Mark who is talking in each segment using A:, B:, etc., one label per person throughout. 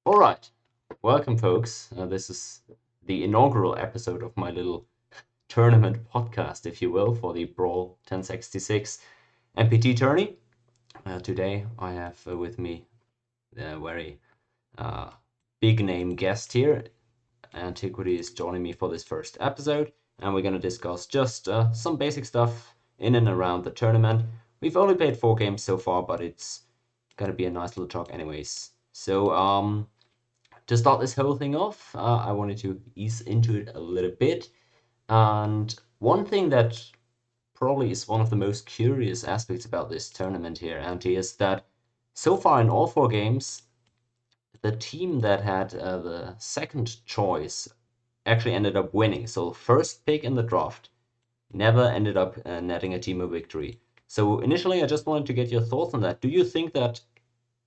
A: All right, welcome, folks. This is the inaugural episode of my little tournament podcast, if you will, for the Brawl 1066 MPT tourney. Today, I have with me a very uh, big name guest here. Antiquity is joining me for this first episode, and we're going to discuss just some basic stuff in and around the tournament. We've only played 4 games so far, but it's going to be a nice little talk, anyways. So, to start this whole thing off, I wanted to ease into it a little bit. And one thing that probably is one of the most curious aspects about this tournament here, Antti, is that so far in all 4 games, the team that had the second choice actually ended up winning. So, first pick in the draft never ended up netting a team a victory. So, initially, I just wanted to get your thoughts on that. Do you think that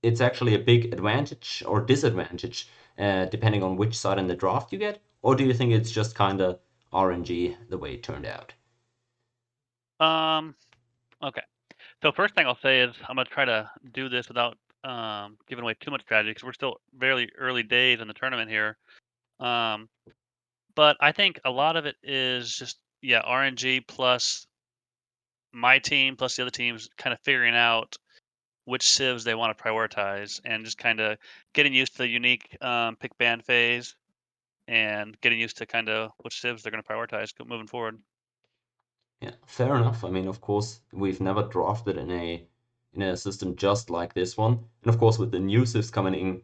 A: it's actually a big advantage or disadvantage depending on which side in the draft you get? Or do you think it's just kind of RNG the way it turned out?
B: Um, okay. So first thing I'll say is I'm gonna try to do this without giving away too much strategy because we're still very early days in the tournament here. Um, but I think a lot of it is just RNG plus my team plus the other teams kind of figuring out which civs they want to prioritize and just kind of getting used to the unique pick ban phase and getting used to kind of which civs they're going to prioritize moving forward.
A: Yeah, fair enough. I mean, of course, we've never drafted in a system just like this one, and of course, with the new sys coming in,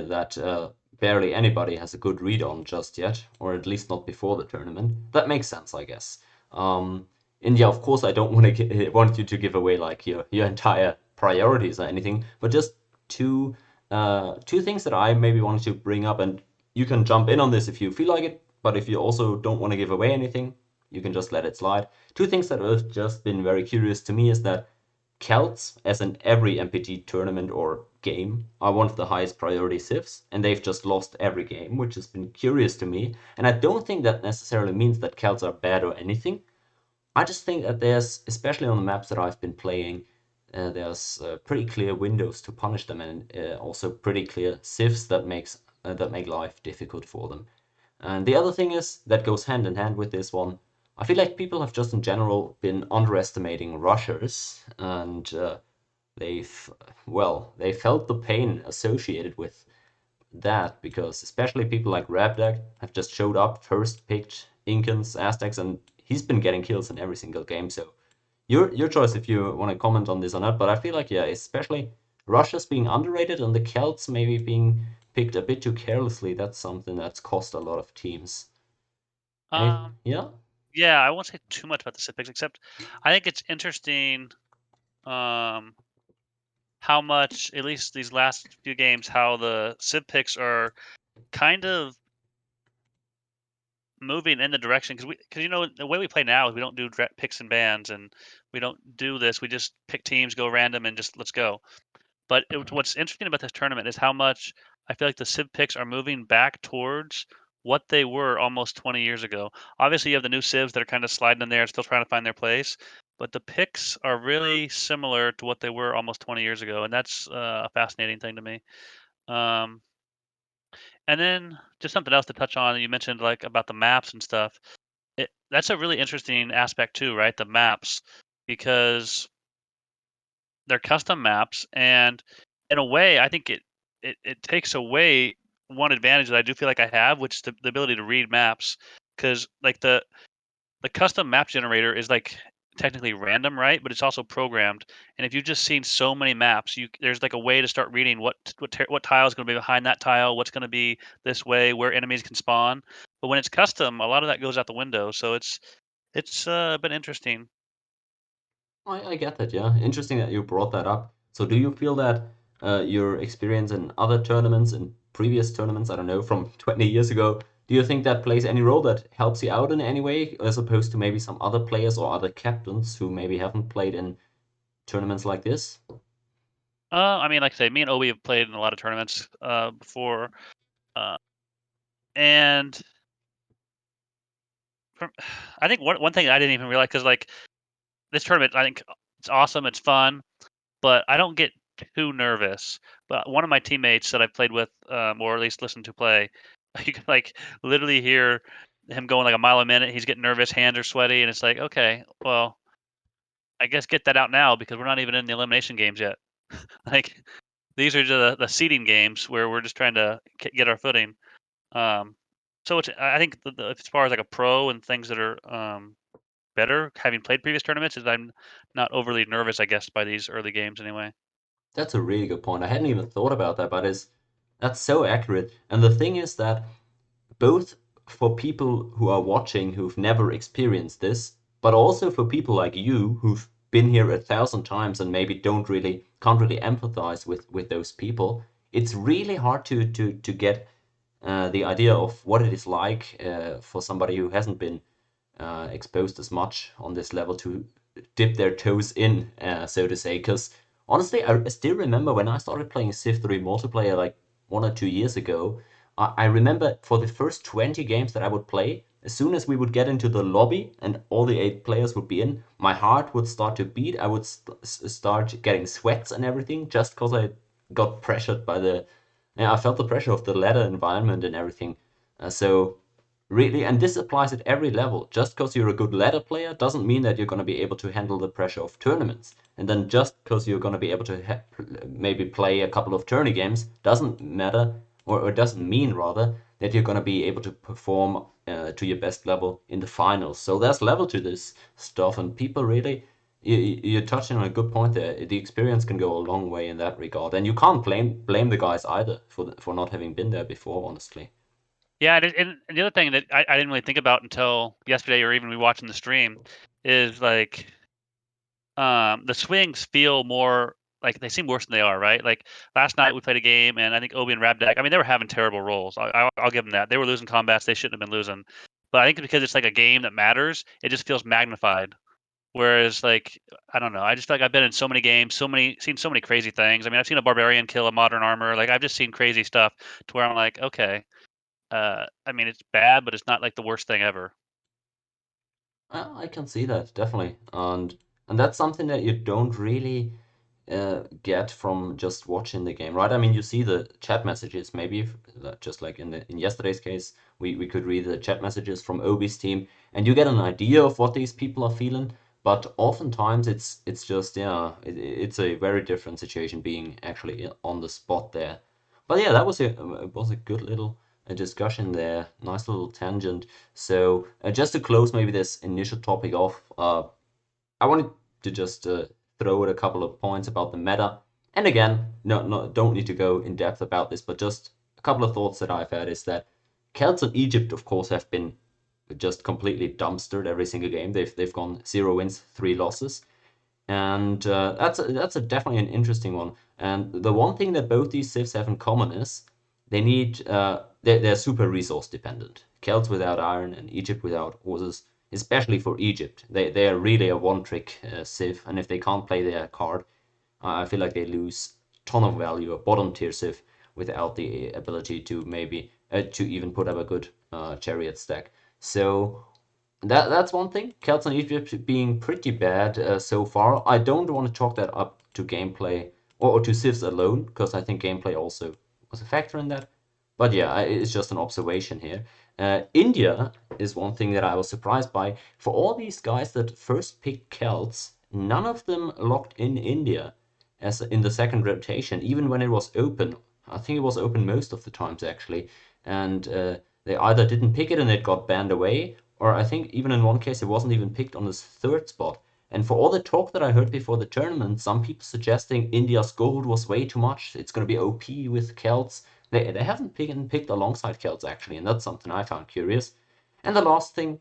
A: that barely anybody has a good read on just yet, or at least not before the tournament. That makes sense, I guess. And yeah, of course, I don't want you to give away like your entire priorities or anything, but just two things that I maybe wanted to bring up, and you can jump in on this if you feel like it. But if you also don't want to give away anything, you can just let it slide. Two things that have just been very curious to me is that Celts, as in every MPT tournament or game, are one of the highest priority civs, and they've just lost every game, which has been curious to me. And I don't think that necessarily means that Celts are bad or anything. I just think that there's, especially on the maps that I've been playing, there's pretty clear windows to punish them, and also pretty clear civs that make life difficult for them. And the other thing is that goes hand in hand with this one. I feel like people have just in general been underestimating rushers, and they've they felt the pain associated with that because especially people like Rabdak have just showed up, first picked Incans, Aztecs, and he's been getting kills in every single game. So your choice if you want to comment on this or not. But I feel like yeah, especially Russia's being underrated and the Celts maybe being picked a bit too carelessly. That's something that's cost a lot of teams. Any
B: Um,
A: yeah?
B: yeah, I won't say too much about the civ picks, except I think it's interesting um, how much, at least these last few games, how the civ picks are kind of moving in the direction because the way we play now is we don't do picks and bans and we don't do this. We just pick teams, go random, and just let's go. But what's interesting about this tournament is how much I feel like the civ picks are moving back towards what they were almost 20 years ago. Obviously, you have the new civs that are kind of sliding in there, still trying to find their place. But the picks are really similar to what they were almost 20 years ago, and that's a fascinating thing to me. Um, and then just something else to touch on. You mentioned like about the maps and stuff. That's a really interesting aspect too, right? The maps, because they're custom maps, and in a way, I think it takes away one advantage that I do feel like I have, which is the ability to read maps. Because like the custom map generator is like technically random, right? But it's also programmed. And if you've just seen so many maps, there's like a way to start reading what tile is going to be behind that tile, what's going to be this way, where enemies can spawn. But when it's custom, a lot of that goes out the window. So it's been interesting.
A: I get that, yeah. Interesting that you brought that up. So do you feel that your experience in other tournaments, in previous tournaments, I don't know, from 20 years ago, do you think that plays any role that helps you out in any way, as opposed to maybe some other players or other captains who maybe haven't played in tournaments like this?
B: I mean, like I say, me and Obi have played in a lot of tournaments before, uh, and from, I think one thing I didn't even realize because like this tournament, I think it's awesome, it's fun, but I don't get too nervous. But one of my teammates that I played with, or at least listened to play, you can like literally hear him going like a mile a minute. He's getting nervous, hands are sweaty, and it's like, okay, well, I guess get that out now because we're not even in the elimination games yet. Like these are the seeding games where we're just trying to get our footing. Um, so I think as far as like a pro and things that are better, having played previous tournaments, is I'm not overly nervous, I guess, by these early games anyway.
A: That's a really good point. I hadn't even thought about that, but that's so accurate. And the thing is that both for people who are watching who've never experienced this, but also for people like you who've been here 1,000 times and maybe can't really empathize with those people, it's really hard to get the idea of what it is like for somebody who hasn't been exposed as much on this level to dip their toes in, so to say. Because honestly, I still remember when I started playing Civ 3 multiplayer like 1 or 2 years ago. I remember for the first 20 games that I would play, as soon as we would get into the lobby and all the 8 players would be in, my heart would start to beat. I would start getting sweats and everything just because I got pressured by I felt the pressure of the ladder environment and everything. So really, and this applies at every level. Just because you're a good ladder player doesn't mean that you're going to be able to handle the pressure of tournaments. And then just because you're going to be able to maybe play a couple of tourney games doesn't matter, or doesn't mean rather, that you're going to be able to perform to your best level in the finals. So there's level to this stuff, and people really, you're touching on a good point there. The experience can go a long way in that regard, and you can't blame the guys either for not having been there before, honestly.
B: Yeah, and the other thing that I didn't really think about until yesterday or even we watching the stream is like the swings feel more like they seem worse than they are, right? Like last night we played a game and I think Obi and Rabdak, I mean, they were having terrible rolls. I'll give them that. They were losing combats they shouldn't have been losing. But I think because it's like a game that matters, it just feels magnified. Whereas like I don't know, I just feel like I've been in so many games, seen so many crazy things. I mean, I've seen a barbarian kill a modern armor. Like I've just seen crazy stuff to where I'm like, okay, I mean, it's bad, but it's not like the worst thing ever.
A: I can see that definitely, and that's something that you don't really get from just watching the game, right? I mean, you see the chat messages, maybe just like in yesterday's case, we could read the chat messages from Obi's team, and you get an idea of what these people are feeling. But oftentimes it's just it's a very different situation being actually on the spot there. But yeah, that was a good little discussion there, nice little tangent. So just to close maybe this initial topic off, I wanted to just throw out a couple of points about the meta. And again, don't need to go in depth about this, but just a couple of thoughts that I've had is that Celts and Egypt, of course, have been just completely dumpstered every single game. They've gone 0 wins, 3 losses, and that's definitely an interesting one. And the one thing that both these civs have in common is they're super resource dependent. Celts without iron and Egypt without horses, especially for Egypt, they are really a one-trick civ, and if they can't play their card, I feel like they lose a ton of value. A bottom tier civ without the ability to maybe to even put up a good chariot stack. So that's one thing. Celts and Egypt being pretty bad so far. I don't want to chalk that up to gameplay or to civs alone, because I think gameplay also was a factor in that. But yeah, it's just an observation here. India is one thing that I was surprised by. For all these guys that first picked Celts, none of them locked in India as in the second rotation, even when it was open. I think it was open most of the times actually, and they either didn't pick it and it got banned away, or I think even in one case it wasn't even picked on this third spot. And for all the talk that I heard before the tournament, some people suggesting India's gold was way too much. It's going to be OP with Celts. They haven't picked alongside Celts actually, and that's something I found curious. And the last thing,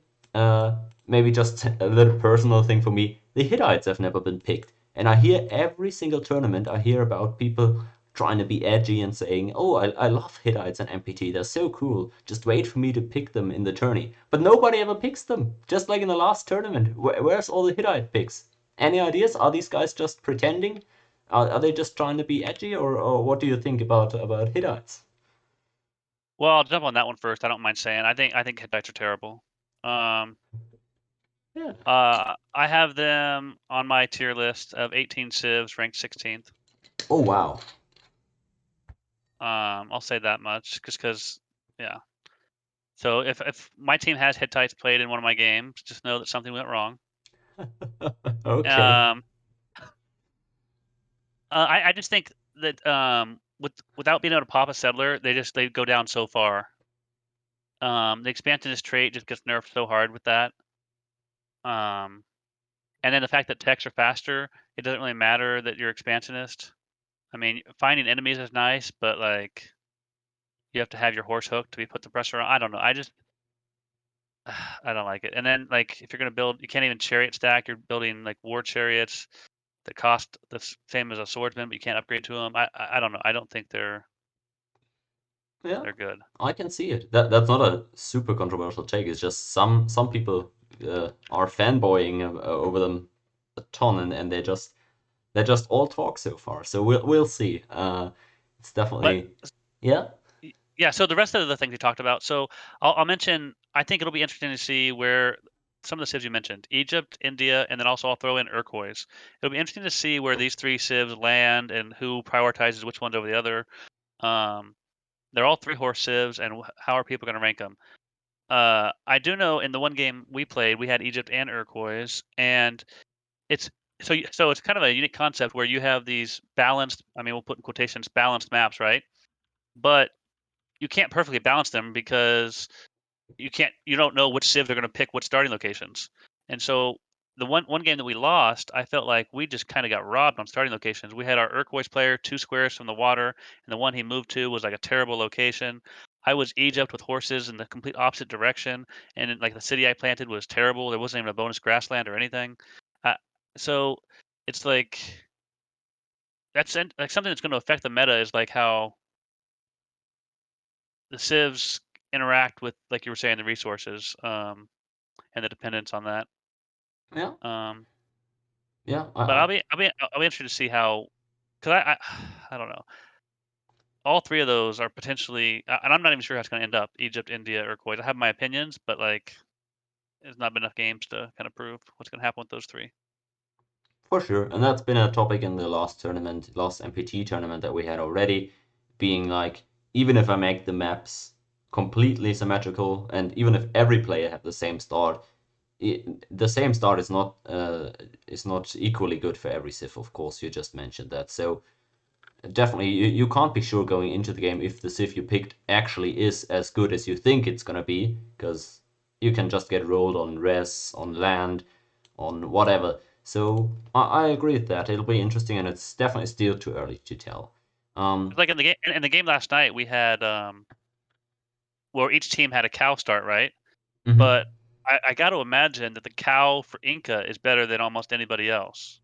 A: maybe just a little personal thing for me, the Hittites have never been picked. And I hear every single tournament, I hear about people trying to be edgy and saying, oh, I love Hittites and MPT, they're so cool, just wait for me to pick them in the tourney. But nobody ever picks them, just like in the last tournament. Where's all the Hittite picks? Any ideas? Are these guys just pretending? Are they just trying to be edgy, or what do you think about Hittites?
B: Well, I'll jump on that one first. I don't mind saying. I think Hittites are terrible. Um,
A: Yeah.
B: I have them on my tier list of 18 civs, ranked 16th.
A: Oh wow.
B: I'll say that much, just because, yeah. So if my team has Hittites played in one of my games, just know that something went wrong.
A: Okay.
B: Um, I just think that without being able to pop a settler, they go down so far. The expansionist trait just gets nerfed so hard with that. Um, and then the fact that techs are faster, it doesn't really matter that you're expansionist. I mean, finding enemies is nice, but like you have to have your horse hooked to be put the pressure on. I don't know. I don't like it. And then like if you're gonna build, you can't even chariot stack. You're building like war chariots that cost the same as a swordsman, but you can't upgrade to them. I don't know. I don't think
A: Yeah,
B: they're good.
A: I can see it. That's not a super controversial take. It's just some people are fanboying over them a ton, and they're just all talk so far. So we'll see. It's
B: But
A: definitely yeah.
B: yeah, so the rest of the things we talked about. So I'll mention. I think it'll be interesting to see where some of the civs you mentioned, Egypt, India, and then also I'll throw in Turquoise. It'll be interesting to see where these three civs land and who prioritizes which ones over the other. Um, they're all three horse civs, and how are people going to rank them? I do know in the one game we played, we had Egypt and Turquoise, and it's so it's kind of a unique concept where you have these balanced. I mean, we'll put in quotations balanced maps, right? But you can't perfectly balance them because you don't know which civ they're going to pick what starting locations. And so the one game that we lost, I felt like we just kind of got robbed on starting locations. We had our Turquoise player 2 squares from the water, and the one he moved to was like a terrible location. I was Egypt with horses in the complete opposite direction, and like the city I planted was terrible. There wasn't even a bonus grassland or anything. Uh, so it's like like something that's going to affect the meta is like how the civs interact with, like you were saying, the resources, and the dependence on that.
A: Yeah,
B: Um,
A: yeah.
B: but I'll be interested to see how, because I don't know. All three of those are potentially, and I'm not even sure how it's going to end up. Egypt, India, Turquoise. I have my opinions, but like, there's not been enough games to kind of prove what's going to happen with those three.
A: For sure, and that's been a topic in the last tournament, last MPT tournament that we had already, being like, even if I make the maps completely symmetrical, and even if every player have the same start, the same start is not equally good for every Civ, of course. You just mentioned that, so definitely you can't be sure going into the game if the Civ you picked actually is as good as you think it's gonna be, because you can just get rolled on res, on land, on whatever. So I agree with that. It'll be interesting, and it's definitely still too early to tell.
B: It's like in the game last night, we had where each team had a cow start, right?
A: Mhm.
B: But I got to imagine that the cow for Inca is better than almost anybody else.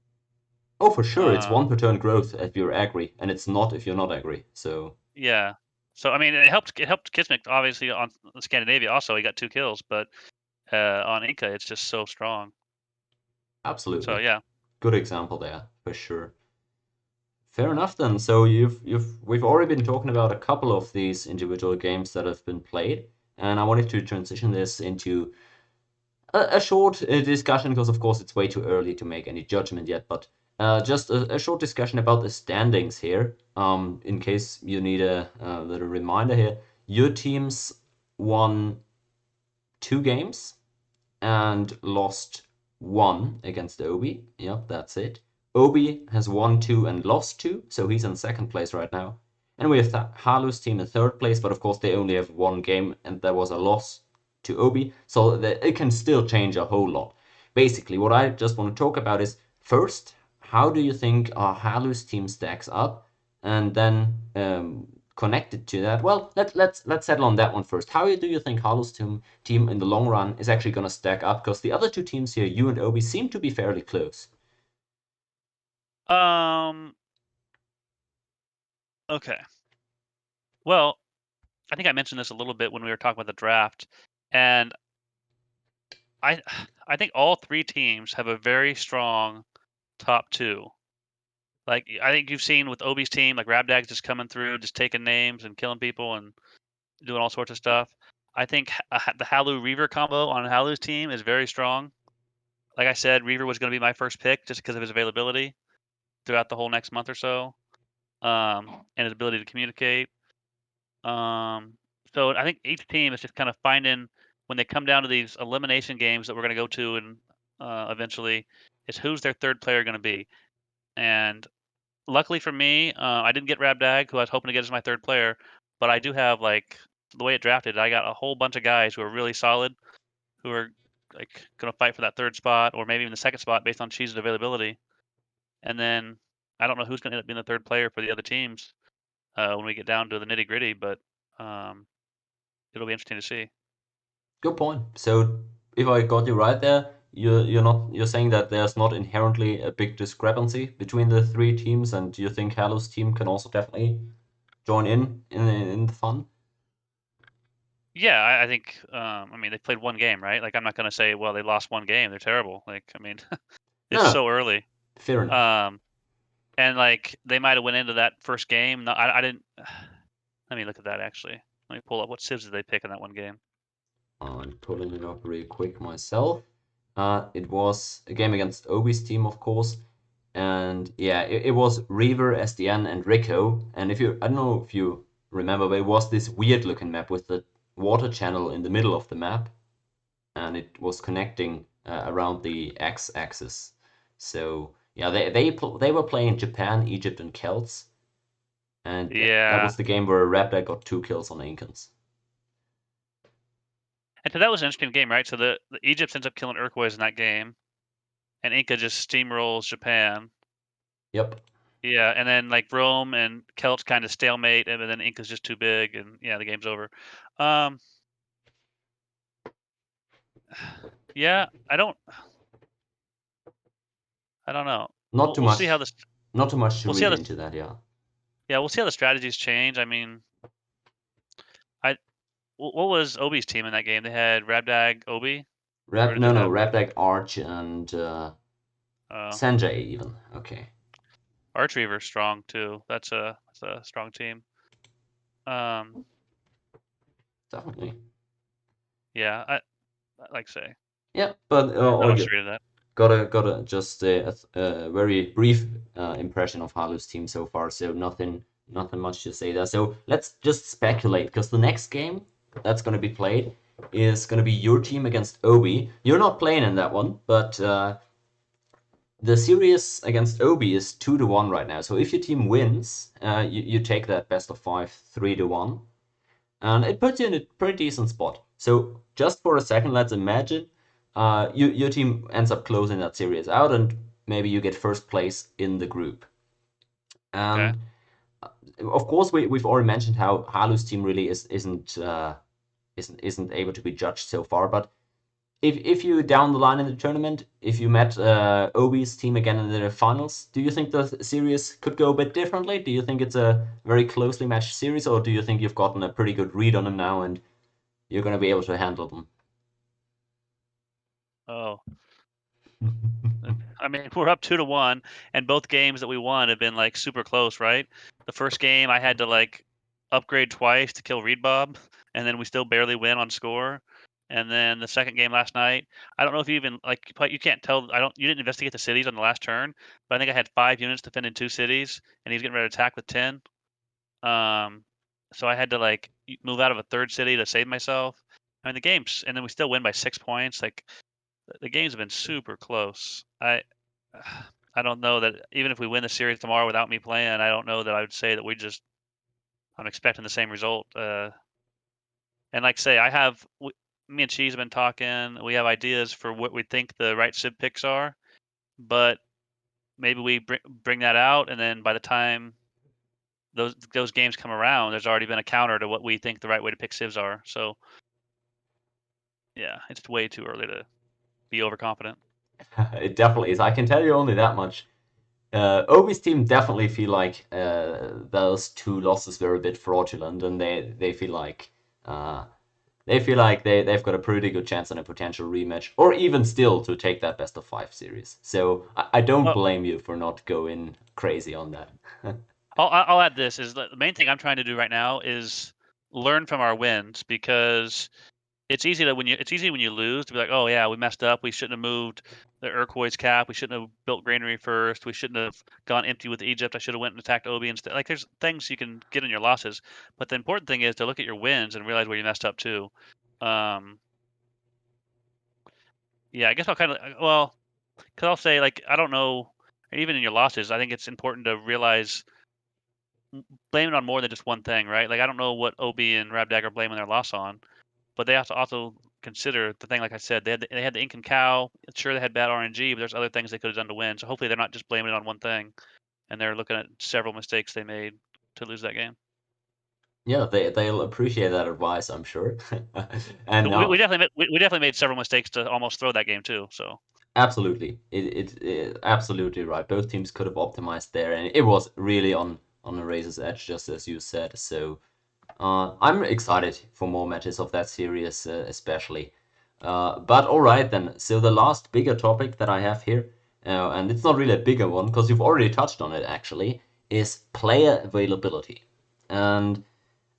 A: Oh, for sure, it's
B: Um,
A: 1 per turn growth if you're agri, and it's not if you're not agri. So
B: Yeah. So I mean, it helped Kismet obviously on Scandinavia. Also, he got 2 kills, but on Inca, it's just so strong. So
A: absolutely,
B: yeah.
A: good example there for sure. Fair enough then. So we've already been talking about a couple of these individual games that have been played, and I wanted to transition this into a short discussion because, of course, it's way too early to make any judgment yet. But just a short discussion about the standings here. In case you need a little reminder here, your teams won 2 games and lost 1 against Obi. Yep, that's it. Obi has won 2 and lost 2, so he's in second place right now. And we have Halu's team in third place, but of course they only have 1 game, and there was a loss to Obi, so that it can still change a whole lot. Basically, what I just want to talk about is first, how do you think our Halu's team stacks up, and then connected to that, well, let's settle on that one first. How do you think Halu's team in the long run is actually going to stack up? Because the other 2 teams here, you and Obi, seem to be fairly close.
B: Um. Okay. Well, I think I mentioned this a little bit when we were talking about the draft, and I I think all three teams have a very strong top two. Like I think you've seen with Obi's team, like Rabdag's just coming through, just taking names and killing people and doing all sorts of stuff. I think the Halu Reaver combo on Halu's team is very strong. Like I said, Reaver was going to be my first pick just because of his availability throughout the whole next month or so. and his ability to communicate. So I think each team is just kind of finding when they come down to these elimination games that we're going to go to and eventually, is who's their third player going to be. And luckily for me, I didn't get Rabdag, who I was hoping to get as my third player, but I do have like the way it drafted. I got a whole bunch of guys who are really solid, who are like going to fight for that third spot or maybe even the second spot based on Cheese's availability. And then I don't know who's going to end up being the third player for the other teams when we get down to the nitty gritty, but um, it'll be interesting to see.
A: Good point. So if I got you right there, you're saying that there's not inherently a big discrepancy between the three teams, and you think Halo's team can also definitely join in the fun?
B: Yeah, I think. I mean, they played one game, right? Like, I'm not going to say, well, they lost one game. They're terrible. Like, I mean,
A: No,
B: it's
A: no,
B: so early.
A: fair enough.
B: Um, and like they might have went into that first game. No, I didn't. Let me look at that actually. Let me pull up what civs did they pick in that one game.
A: I'm pulling it up real quick myself. It was a game against Obi's team, of course, and yeah, it was Reaver, SDN, and Rico. And I don't know if you remember, but it was this weird looking map with the water channel in the middle of the map, and it was connecting around the x-axis. So yeah, they were playing Japan, Egypt, and Celts, and yeah, that
B: Yeah,
A: was the game where Raptor got 2 kills on Incans.
B: and so that was an interesting game, right? So the Egypt ends up killing Urquois in that game, and Inca just steamrolls Japan.
A: Yep.
B: Yeah, and then like Rome and Celts kind of stalemate, and then Inca's just too big, and yeah, the game's over. Um, yeah, I don't know.
A: Not
B: We'll,
A: too
B: we'll see how
A: much,
B: this.
A: not too much to
B: We'll see
A: read
B: how this.
A: into that. Yeah.
B: Yeah, we'll see how the strategies change. I mean, I what was Obi's team in that game? They had Rabdag, Obi, or
A: Rap,
B: did they
A: no, no,
B: have
A: Rapdag, Arch, and
B: uh,
A: Sanjay even. Okay,
B: Archreaver strong too? That's a strong team. Um,
A: definitely.
B: yeah, I like to say.
A: Yeah, but
B: Not
A: all
B: much to
A: good.
B: read of that.
A: Got just a very brief impression of Halo's team so far, so nothing much to say there. So let's just speculate, because the next game that's gonna be played is gonna be your team against Obi. You're not playing in that one, but the series against Obi is 2-1 right now. So if your team wins, you take that best of 5, 3-1, and it puts you in a pretty decent spot. So just for a second, let's imagine your team ends up closing that series out, and maybe you get first place in the group.
B: Okay.
A: And of course, we've already mentioned how Halu's team really isn't able to be judged so far. But if you down the line in the tournament, if you met Obi's team again in the finals, do you think the series could go a bit differently? Do you think it's a very closely matched series, or do you think you've gotten a pretty good read on them now and you're going to be able to handle them?
B: Oh, I mean, we're up 2-1, and both games that we won have been like super close, right? The first game I had to like upgrade twice to kill Reed Bob, and then we still barely win on score. And then the second game last night, I don't know if you even like, but you can't tell. You didn't investigate the cities on the last turn, but I think I had 5 units to defend in 2 cities, and he's getting ready to attack with 10. Um, so I had to like move out of a third city to save myself. I mean, the games, and then we still win by 6 points. Like the games have been super close. I don't know that even if we win the series tomorrow without me playing, I don't know that I would say that I'm expecting the same result. And like I say, me and Cheese have been talking. We have ideas for what we think the right Civ picks are, but maybe we bring that out, and then by the time those games come around, there's already been a counter to what we think the right way to pick Civs are. So yeah, it's way too early to be overconfident.
A: It definitely is. I can tell you only that much. Obi's team definitely feel like those 2 losses were a bit fraudulent, and uh, they feel like they've got a pretty good chance on a potential rematch, or even still to take that best of 5 series. So I don't
B: Well,
A: blame you for not going crazy on that.
B: I'll add this is the main thing I'm trying to do right now is learn from our wins because it's easy when you lose to be like, oh yeah, we messed up. We shouldn't have moved the Urquois cap. We shouldn't have built granary first. We shouldn't have gone empty with Egypt. I should have went and attacked Obi instead. Like there's things you can get in your losses, but the important thing is to look at your wins and realize where you messed up too. Yeah, I guess I'll kind of because I'll say like I don't know. Even in your losses, I think it's important to realize blame it on more than just one thing, right? Like I don't know what Obi and Rabdag are blaming their loss on, but they have to also consider the thing. Like I said, they had the Ink and Cow. Sure, they had bad RNG, but there's other things they could have done to win. So hopefully they're not just blaming it on one thing, and they're looking at several mistakes they made to lose that game.
A: Yeah, they'll appreciate that advice, I'm sure. And
B: We
A: now,
B: definitely made several mistakes to almost throw that game too. So
A: absolutely, absolutely right. Both teams could have optimized there, and it was really on a razor's edge, just as you said. So I'm excited for more matches of that series, especially. But all right then. So the last bigger topic that I have here, and it's not really a bigger one because you've already touched on it actually, is player availability. And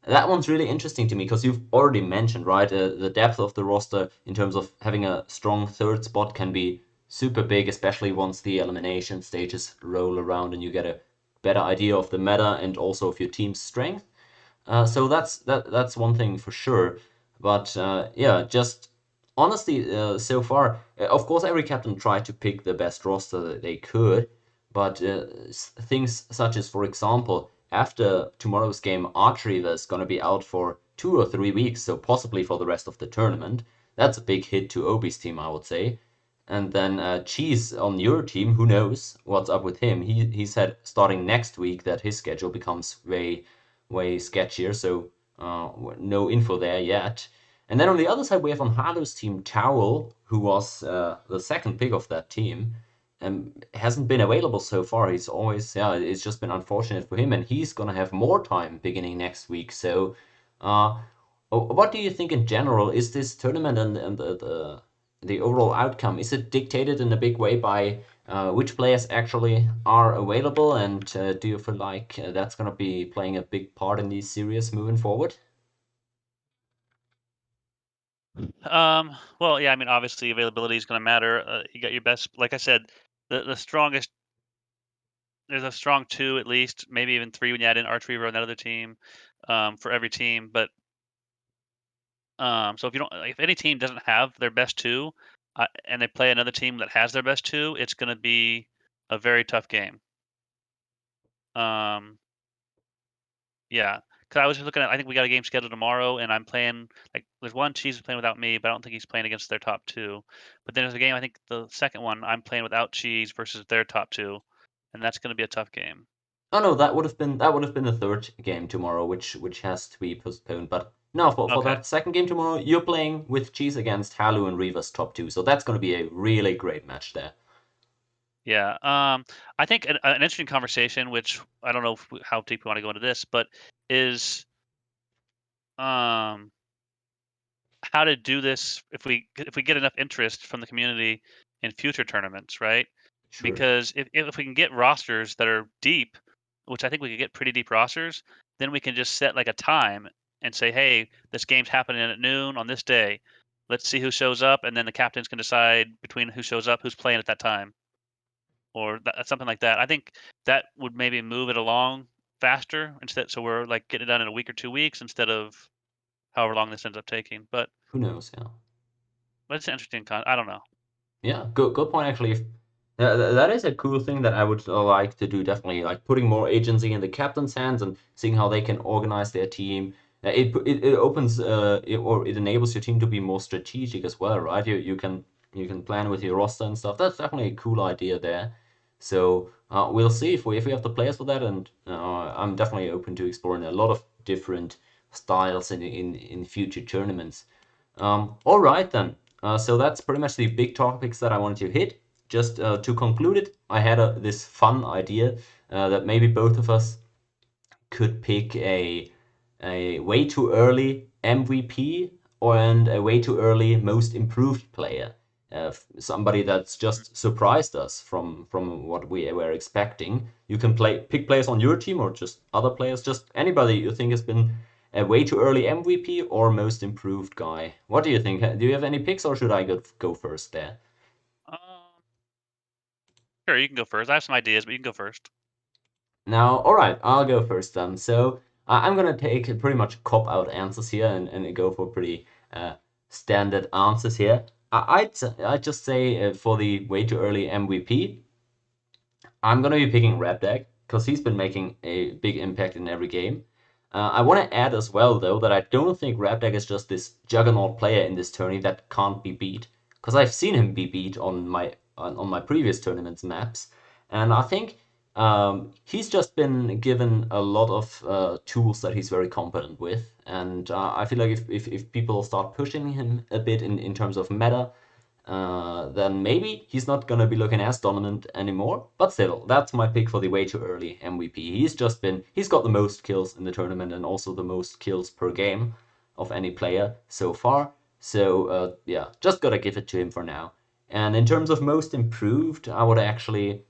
A: that one's really interesting to me because you've already mentioned, right? The depth of the roster in terms of having a strong third spot can be super big, especially once the elimination stages roll around and you get a better idea of the meta and also of your team's strength. So that's one thing for sure. But yeah, just honestly, so far, of course, every captain tried to pick the best roster that they could. But things such as, for example, after tomorrow's game, Archery is going to be out for 2 or 3 weeks, so possibly for the rest of the tournament. That's a big hit to Obi's team, I would say. And then Cheese on your team, who knows what's up with him? He said starting next week that his schedule becomes way sketchier, so no info there yet. And then on the other side, we have on Halu's team Towel, who was the second pick of that team, and hasn't been available so far. He's always, yeah, it's just been unfortunate for him, and he's gonna have more time beginning next week. So, uh, what do you think in general? Is this tournament and the overall outcome, is it dictated in a big way by which players actually are available? And do you feel like that's going to be playing a big part in these series moving forward?
B: well, yeah, I mean, obviously availability is going to matter. You got your best, like I said, the strongest. There's a strong two at least, maybe even three when you add in Archery on that other team, for every team. But so if any team doesn't have their best two, and they play another team that has their best two, it's going to be a very tough game. Um, yeah, because I was just looking at. I think we got a game scheduled tomorrow, and I'm playing like there's one Cheese is playing without me, but I don't think he's playing against their top two. But then there's a game. I think the second one I'm playing without Cheese versus their top two, and that's going to be a tough game.
A: Oh no, that would have been the third game tomorrow, which has to be postponed. But no, for
B: Okay.
A: that second game tomorrow, you're playing with Cheese against Halu and Reva's top two, so that's going to be a really great match there.
B: Yeah. I think an interesting conversation, which I don't know how deep we want to go into this, but is um, how to do this if we get enough interest from the community in future tournaments, right?
A: Sure.
B: Because if we can get rosters that are deep, which I think we could get pretty deep rosters, then we can just set like a time and say, hey, this game's happening at noon on this day. Let's see who shows up, and then the captains can decide between who shows up, who's playing at that time, or something like that. I think that would maybe move it along faster instead, so we're like getting it done in a week or 2 weeks instead of however long this ends up taking.
A: Who knows? Yeah.
B: But it's an interesting I don't know.
A: Yeah, good point actually. That is a cool thing that I would like to do definitely, like putting more agency in the captain's hands and seeing how they can organize their team. It opens or it enables your team to be more strategic as well, right? You can plan with your roster and stuff. That's definitely a cool idea there. So we'll see if we have the players for that, and I'm definitely open to exploring a lot of different styles in future tournaments. All right then. So that's pretty much the big topics that I wanted to hit. Just to conclude it, I had this fun idea that maybe both of us could pick a way too early MVP and a way too early most improved player. Somebody that's just surprised us from what we were expecting. You can pick players on your team or just other players, just anybody you think has been a way too early MVP or most improved guy? What do you think? Do you have any picks, or should I go first there?
B: Um, sure, you can go first. I have some ideas, but you can go first.
A: Now, all right, I'll go first then. So I'm gonna take pretty much cop-out answers here and go for pretty standard answers here. I'd just say for the way too early MVP, I'm gonna be picking Rapdag because he's been making a big impact in every game. I want to add as well, though, that I don't think Rapdag is just this juggernaut player in this tourney that can't be beat. Because I've seen him be beat on my previous tournaments maps, and I think he's just been given a lot of tools that he's very competent with. And I feel like if people start pushing him a bit in terms of meta, then maybe he's not gonna be looking as dominant anymore. But still, that's my pick for the way too early MVP. He's got the most kills in the tournament and also the most kills per game of any player so far. So yeah, just gotta give it to him for now. And in terms of most improved, I would actually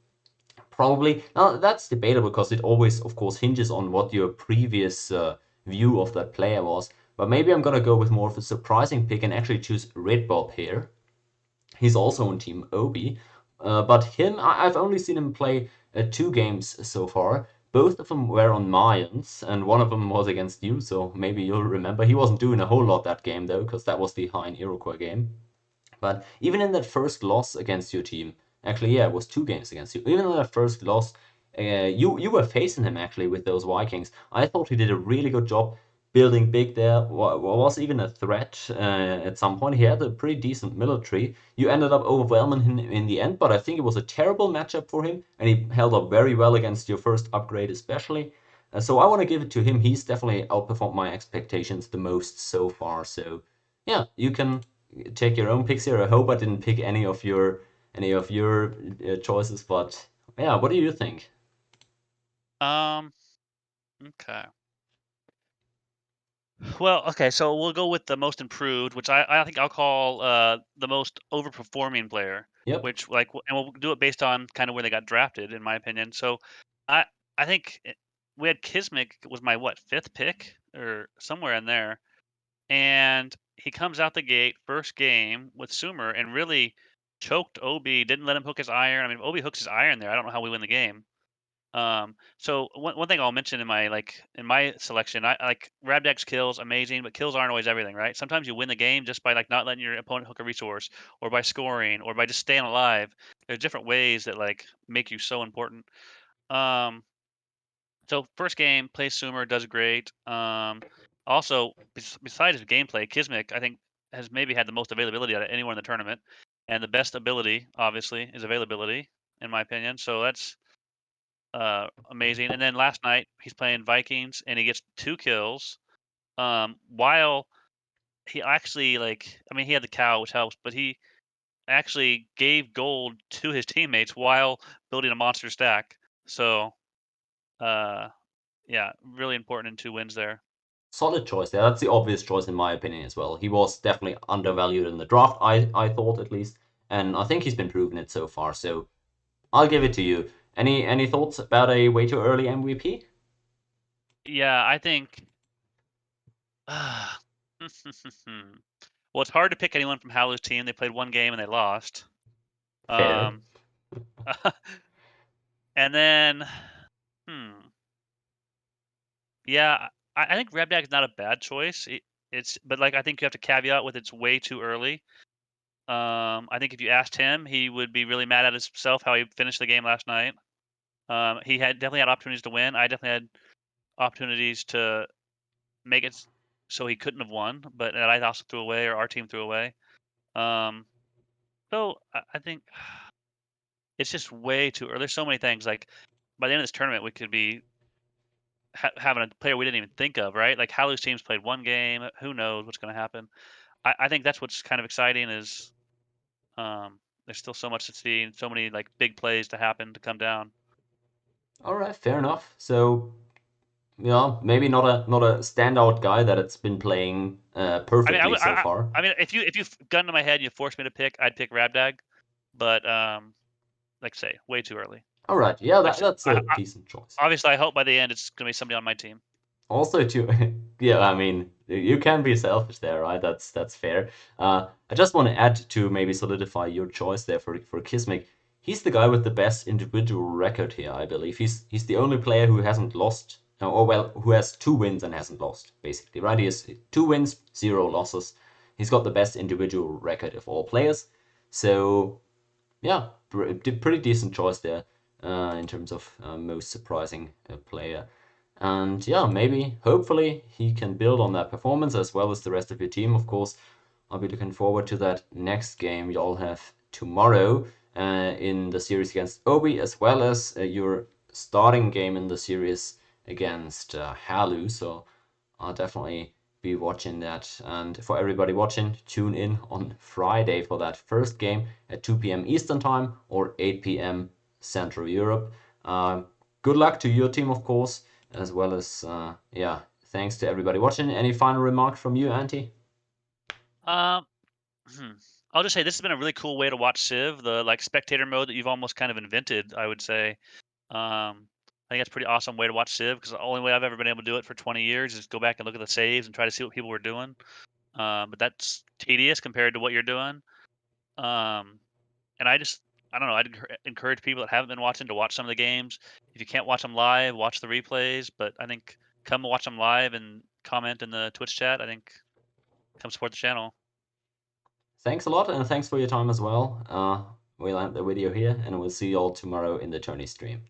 A: probably now that's debatable because it always, of course, hinges on what your previous view of that player was. But maybe I'm gonna go with more of a surprising pick and actually choose Red Bob here. He's also on Team Obi. But I've only seen him play 2 games so far. Both of them were on Mayans, and one of them was against you, so maybe you'll remember. He wasn't doing a whole lot that game, though, because that was the High Iroquois game. But even in that first loss against your team, actually, yeah, it was 2 games against you. Even in that first loss, you were facing him actually with those Vikings. I thought he did a really good job building big there. Was even a threat at some point. He had a pretty decent military. You ended up overwhelming him in the end, but I think it was a terrible matchup for him, and he held up very well against your first upgrade, especially. So I want to give it to him. He's definitely outperformed my expectations the most so far. So yeah, you can take your own picks here. I hope I didn't pick any of your choices, but yeah, what do you think?
B: Um, okay. Well, okay, so we'll go with the most improved, which I think I'll call the most overperforming player,
A: Yep,
B: which and we'll do it based on kind of where they got drafted, in my opinion. So I I think we had Kismic was my what, fifth pick or somewhere in there, and he comes out the gate first game with Sumer and really choked Obi, didn't let him hook his iron. I mean, if Obi hooks his iron there, I don't know how we win the game. So one thing I'll mention in my selection, I like Rabdag's kills, amazing, but kills aren't always everything, right? Sometimes you win the game just by like not letting your opponent hook a resource, or by scoring, or by just staying alive. There's different ways that like make you so important. Um, so first game, plays Sumer, does great. Also besides his gameplay, Kismic I think has maybe had the most availability out of anyone in the tournament, and the best ability obviously is availability in my opinion. So that's amazing. And then last night he's playing Vikings and he gets 2 kills. While he actually I mean, he had the cow, which helps, but he actually gave gold to his teammates while building a monster stack. So, uh, yeah, really important in 2 wins there.
A: solid choice there. That's the obvious choice in my opinion as well. He was definitely undervalued in the draft, I thought at least, and I think he's been proven it so far. So I'll give it to you. Any thoughts about a way too early MVP?
B: Yeah, I think. Well, it's hard to pick anyone from Hallow's team. They played 1 game and they lost.
A: Fair.
B: Um, and then, hmm. Yeah, I think Rebdag is not a bad choice. But like I think you have to caveat with it's way too early. I think if you asked him, he would be really mad at himself how he finished the game last night. He had definitely had opportunities to win. I definitely had opportunities to make it so he couldn't have won, but that I also threw away or our team threw away. Um, so I think it's just way too early. There's so many things. Like by the end of this tournament, we could be having a player we didn't even think of, right? Like Halu's team's played 1 game. Who knows what's going to happen? I think that's what's kind of exciting is there's still so much to see and so many like big plays to happen to come down.
A: All right, fair enough. So yeah, maybe not a standout guy that it's been playing
B: I mean,
A: perfectly so far.
B: I mean, if you gun to my head, and you forced me to pick, I'd pick Rabdag, but like I say, way too early.
A: All right, yeah,
B: Like
A: that's a decent choice.
B: obviously, I hope by the end it's going to be somebody on my team.
A: Also to yeah, I mean you can be selfish there, right? That's fair. I just want to add to maybe solidify your choice there for Kismic. He's the guy with the best individual record here, I believe. He's the only player who hasn't lost, or well, who has 2 wins and hasn't lost, basically, right? He has 2 wins, 0 losses. He's got the best individual record of all players. So yeah, pretty decent choice there in terms of most surprising player. And yeah, maybe, hopefully, he can build on that performance as well as the rest of your team. Of course, I'll be looking forward to that next game y'all have tomorrow in the series against Obi, as well as your starting game in the series against Halu. So I'll definitely be watching that. And for everybody watching, tune in on Friday for that first game at 2 p.m. Eastern Time or 8 p.m. Central Europe. Uh, Good luck to your team, of course, as well as, yeah, thanks to everybody watching. Any final remarks from you, Anti?
B: Um, hmm. I'll just say this has been a really cool way to watch Civ, the like spectator mode that you've almost kind of invented, I would say. I think that's a pretty awesome way to watch Civ because the only way I've ever been able to do it for 20 years is go back and look at the saves and try to see what people were doing. But that's tedious compared to what you're doing. Um, and I don't know, I'd encourage people that haven't been watching to watch some of the games. If you can't watch them live, watch the replays. But I think come watch them live and comment in the Twitch chat. I think come support the channel.
A: Thanks a lot, and thanks for your time as well. We'll end the video here, and we'll see you all tomorrow in the Tourney stream.